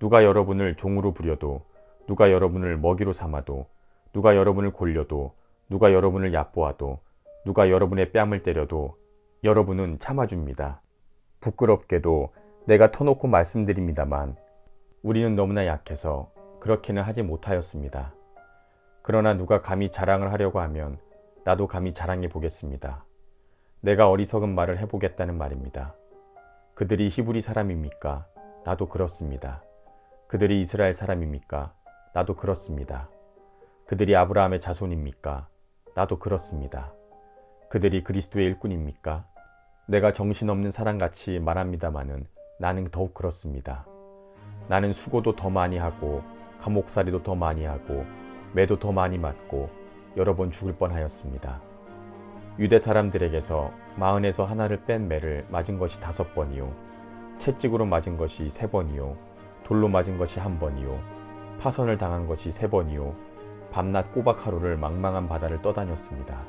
누가 여러분을 종으로 부려도, 누가 여러분을 먹이로 삼아도, 누가 여러분을 골려도, 누가 여러분을 얕보아도, 누가 여러분의 뺨을 때려도 여러분은 참아줍니다. 부끄럽게도 내가 터놓고 말씀드립니다만 우리는 너무나 약해서 그렇게는 하지 못하였습니다. 그러나 누가 감히 자랑을 하려고 하면 나도 감히 자랑해 보겠습니다. 내가 어리석은 말을 해보겠다는 말입니다. 그들이 히브리 사람입니까? 나도 그렇습니다. 그들이 이스라엘 사람입니까? 나도 그렇습니다. 그들이 아브라함의 자손입니까? 나도 그렇습니다. 그들이 그리스도의 일꾼입니까? 내가 정신없는 사람같이 말합니다마는 나는 더욱 그렇습니다. 나는 수고도 더 많이 하고 감옥살이도 더 많이 하고 매도 더 많이 맞고 여러 번 죽을 뻔하였습니다. 유대 사람들에게서 마흔에서 하나를 뺀 매를 맞은 것이 5번이요, 채찍으로 맞은 것이 3번이요, 돌로 맞은 것이 1번이요, 파선을 당한 것이 3번이요, 밤낮 꼬박 하루를 망망한 바다를 떠다녔습니다.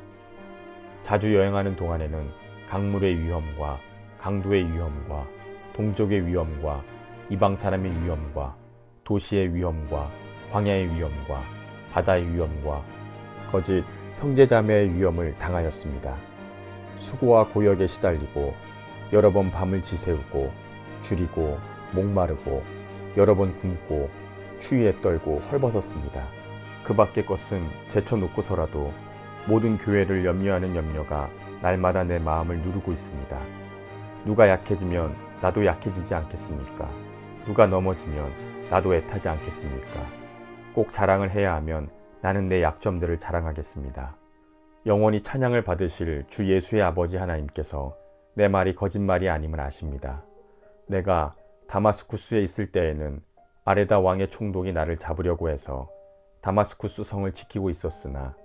자주 여행하는 동안에는 강물의 위험과 강도의 위험과 동족의 위험과 이방 사람의 위험과 도시의 위험과 광야의 위험과 바다의 위험과 거짓 형제자매의 위험을 당하였습니다. 수고와 고역에 시달리고 여러 번 밤을 지새우고 줄이고 목마르고 여러 번 굶고 추위에 떨고 헐벗었습니다. 그 밖의 것은 제쳐놓고서라도 모든 교회를 염려하는 염려가 날마다 내 마음을 누르고 있습니다. 누가 약해지면 나도 약해지지 않겠습니까? 누가 넘어지면 나도 애타지 않겠습니까? 꼭 자랑을 해야 하면 나는 내 약점들을 자랑하겠습니다. 영원히 찬양을 받으실 주 예수의 아버지 하나님께서 내 말이 거짓말이 아님을 아십니다. 내가 다마스쿠스에 있을 때에는 아레다 왕의 총독이 나를 잡으려고 해서 다마스쿠스 성을 지키고 있었으나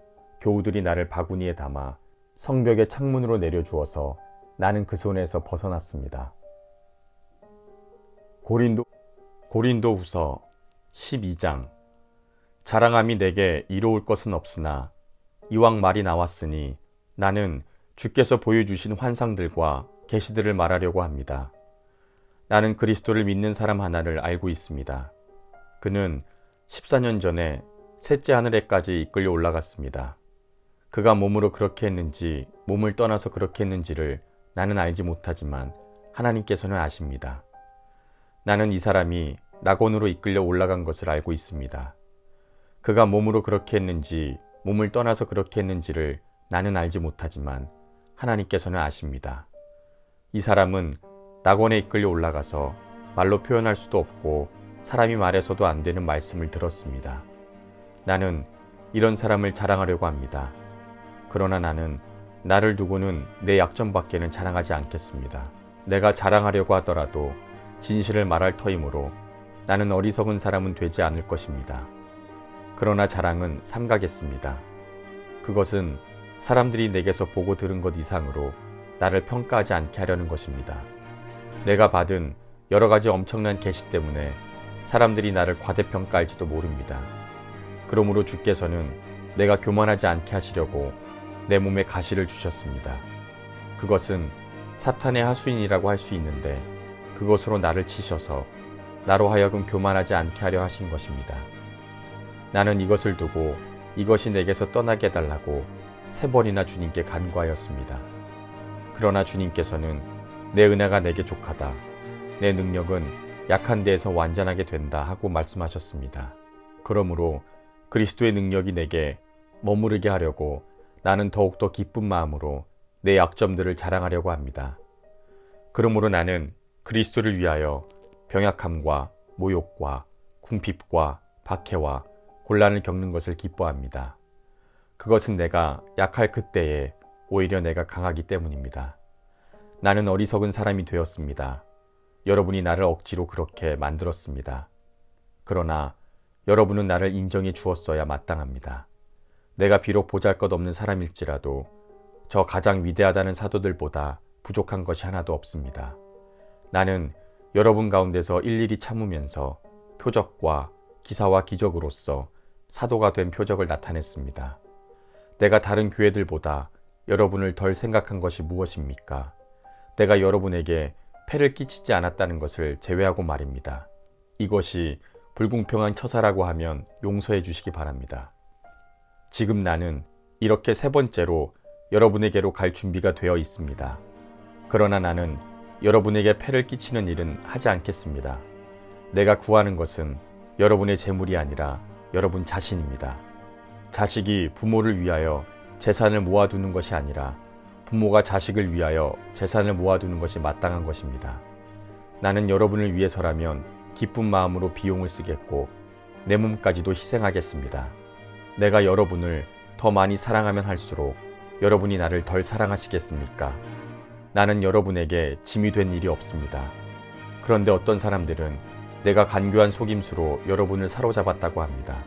교우들이 나를 바구니에 담아 성벽의 창문으로 내려주어서 나는 그 손에서 벗어났습니다. 고린도 후서 12장. 자랑함이 내게 이로울 것은 없으나 이왕 말이 나왔으니 나는 주께서 보여주신 환상들과 계시들을 말하려고 합니다. 나는 그리스도를 믿는 사람 하나를 알고 있습니다. 그는 14년 전에 셋째 하늘에까지 이끌려 올라갔습니다. 그가 몸으로 그렇게 했는지 몸을 떠나서 그렇게 했는지를 나는 알지 못하지만 하나님께서는 아십니다. 나는 이 사람이 낙원으로 이끌려 올라간 것을 알고 있습니다. 그가 몸으로 그렇게 했는지 몸을 떠나서 그렇게 했는지를 나는 알지 못하지만 하나님께서는 아십니다. 이 사람은 낙원에 이끌려 올라가서 말로 표현할 수도 없고 사람이 말해서도 안 되는 말씀을 들었습니다. 나는 이런 사람을 자랑하려고 합니다. 그러나 나는 나를 두고는 내 약점밖에는 자랑하지 않겠습니다. 내가 자랑하려고 하더라도 진실을 말할 터이므로 나는 어리석은 사람은 되지 않을 것입니다. 그러나 자랑은 삼가겠습니다. 그것은 사람들이 내게서 보고 들은 것 이상으로 나를 평가하지 않게 하려는 것입니다. 내가 받은 여러 가지 엄청난 계시 때문에 사람들이 나를 과대평가할지도 모릅니다. 그러므로 주께서는 내가 교만하지 않게 하시려고 내 몸에 가시를 주셨습니다. 그것은 사탄의 하수인이라고 할 수 있는데 그것으로 나를 치셔서 나로 하여금 교만하지 않게 하려 하신 것입니다. 나는 이것을 두고 이것이 내게서 떠나게 해달라고 3번이나 주님께 간구하였습니다. 그러나 주님께서는 내 은혜가 내게 족하다, 내 능력은 약한 데에서 완전하게 된다 하고 말씀하셨습니다. 그러므로 그리스도의 능력이 내게 머무르게 하려고 나는 더욱더 기쁜 마음으로 내 약점들을 자랑하려고 합니다. 그러므로 나는 그리스도를 위하여 병약함과 모욕과 궁핍과 박해와 곤란을 겪는 것을 기뻐합니다. 그것은 내가 약할 그때에 오히려 내가 강하기 때문입니다. 나는 어리석은 사람이 되었습니다. 여러분이 나를 억지로 그렇게 만들었습니다. 그러나 여러분은 나를 인정해 주었어야 마땅합니다. 내가 비록 보잘것없는 사람일지라도 저 가장 위대하다는 사도들보다 부족한 것이 하나도 없습니다. 나는 여러분 가운데서 일일이 참으면서 표적과 기사와 기적으로서 사도가 된 표적을 나타냈습니다. 내가 다른 교회들보다 여러분을 덜 생각한 것이 무엇입니까? 내가 여러분에게 폐를 끼치지 않았다는 것을 제외하고 말입니다. 이것이 불공평한 처사라고 하면 용서해 주시기 바랍니다. 지금 나는 이렇게 3번째로 여러분에게로 갈 준비가 되어 있습니다. 그러나 나는 여러분에게 폐를 끼치는 일은 하지 않겠습니다. 내가 구하는 것은 여러분의 재물이 아니라 여러분 자신입니다. 자식이 부모를 위하여 재산을 모아두는 것이 아니라 부모가 자식을 위하여 재산을 모아두는 것이 마땅한 것입니다. 나는 여러분을 위해서라면 기쁜 마음으로 비용을 쓰겠고 내 몸까지도 희생하겠습니다. 내가 여러분을 더 많이 사랑하면 할수록 여러분이 나를 덜 사랑하시겠습니까? 나는 여러분에게 짐이 된 일이 없습니다. 그런데 어떤 사람들은 내가 간교한 속임수로 여러분을 사로잡았다고 합니다.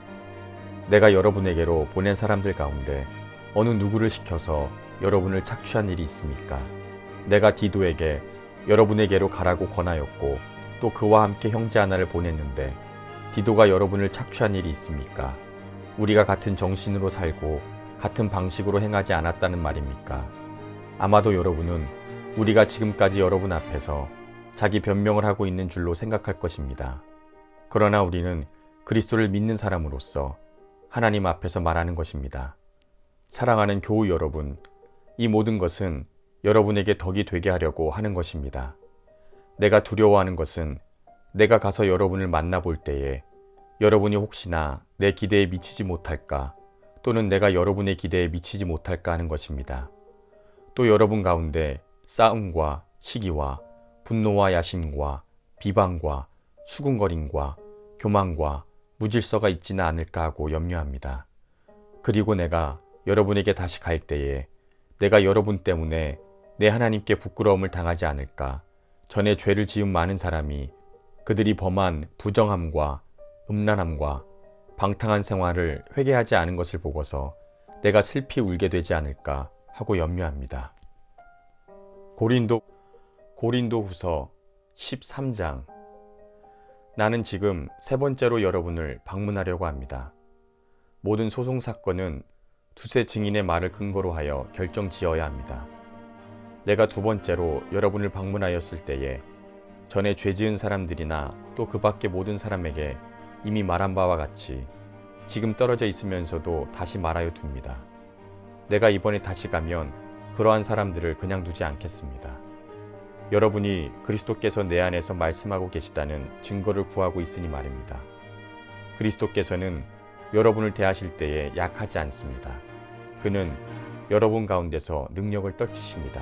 내가 여러분에게로 보낸 사람들 가운데 어느 누구를 시켜서 여러분을 착취한 일이 있습니까? 내가 디도에게 여러분에게로 가라고 권하였고 또 그와 함께 형제 하나를 보냈는데 디도가 여러분을 착취한 일이 있습니까? 우리가 같은 정신으로 살고 같은 방식으로 행하지 않았다는 말입니까? 아마도 여러분은 우리가 지금까지 여러분 앞에서 자기 변명을 하고 있는 줄로 생각할 것입니다. 그러나 우리는 그리스도를 믿는 사람으로서 하나님 앞에서 말하는 것입니다. 사랑하는 교우 여러분, 이 모든 것은 여러분에게 덕이 되게 하려고 하는 것입니다. 내가 두려워하는 것은 내가 가서 여러분을 만나볼 때에 여러분이 혹시나 내 기대에 미치지 못할까 또는 내가 여러분의 기대에 미치지 못할까 하는 것입니다. 또 여러분 가운데 싸움과 시기와 분노와 야심과 비방과 수군거림과 교만과 무질서가 있지는 않을까 하고 염려합니다. 그리고 내가 여러분에게 다시 갈 때에 내가 여러분 때문에 내 하나님께 부끄러움을 당하지 않을까, 전에 죄를 지은 많은 사람이 그들이 범한 부정함과 음란함과 방탕한 생활을 회개하지 않은 것을 보고서 내가 슬피 울게 되지 않을까 하고 염려합니다. 고린도후서 13장. 나는 지금 세 번째로 여러분을 방문하려고 합니다. 모든 소송 사건은 두세 증인의 말을 근거로 하여 결정지어야 합니다. 내가 두 번째로 여러분을 방문하였을 때에 전에 죄 지은 사람들이나 또 그 밖의 모든 사람에게 이미 말한 바와 같이 지금 떨어져 있으면서도 다시 말하여 둡니다. 내가 이번에 다시 가면 그러한 사람들을 그냥 두지 않겠습니다. 여러분이 그리스도께서 내 안에서 말씀하고 계시다는 증거를 구하고 있으니 말입니다. 그리스도께서는 여러분을 대하실 때에 약하지 않습니다. 그는 여러분 가운데서 능력을 떨치십니다.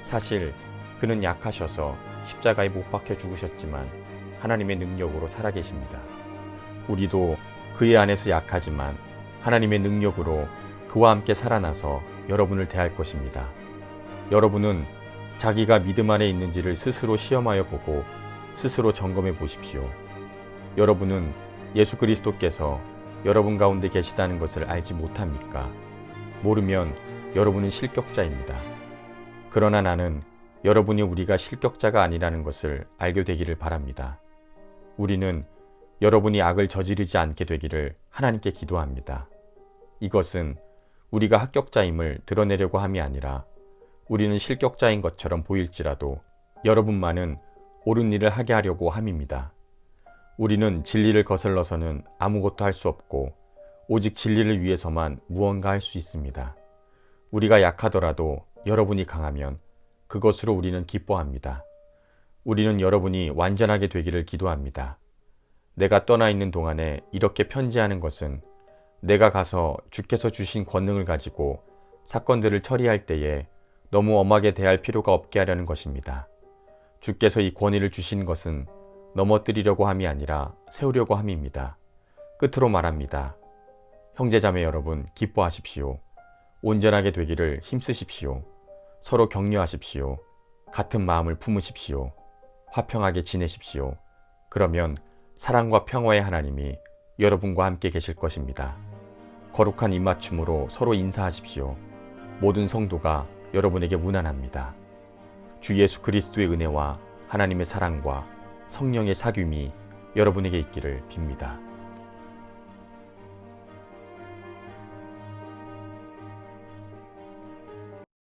사실 그는 약하셔서 십자가에 못 박혀 죽으셨지만 하나님의 능력으로 살아계십니다. 우리도 그의 안에서 약하지만 하나님의 능력으로 그와 함께 살아나서 여러분을 대할 것입니다. 여러분은 자기가 믿음 안에 있는지를 스스로 시험하여 보고 스스로 점검해 보십시오. 여러분은 예수 그리스도께서 여러분 가운데 계시다는 것을 알지 못합니까? 모르면 여러분은 실격자입니다. 그러나 나는 여러분이 우리가 실격자가 아니라는 것을 알게 되기를 바랍니다. 우리는 여러분이 악을 저지르지 않게 되기를 하나님께 기도합니다. 이것은 우리가 합격자임을 드러내려고 함이 아니라 우리는 실격자인 것처럼 보일지라도 여러분만은 옳은 일을 하게 하려고 함입니다. 우리는 진리를 거슬러서는 아무것도 할 수 없고 오직 진리를 위해서만 무언가 할 수 있습니다. 우리가 약하더라도 여러분이 강하면 그것으로 우리는 기뻐합니다. 우리는 여러분이 완전하게 되기를 기도합니다. 내가 떠나 있는 동안에 이렇게 편지하는 것은 내가 가서 주께서 주신 권능을 가지고 사건들을 처리할 때에 너무 엄하게 대할 필요가 없게 하려는 것입니다. 주께서 이 권위를 주신 것은 넘어뜨리려고 함이 아니라 세우려고 함입니다. 끝으로 말합니다. 형제자매 여러분, 기뻐하십시오. 온전하게 되기를 힘쓰십시오. 서로 격려하십시오. 같은 마음을 품으십시오. 화평하게 지내십시오. 그러면 사랑과 평화의 하나님이 여러분과 함께 계실 것입니다. 거룩한 입맞춤으로 서로 인사하십시오. 모든 성도가 여러분에게 문안합니다. 주 예수 그리스도의 은혜와 하나님의 사랑과 성령의 사귐이 여러분에게 있기를 빕니다.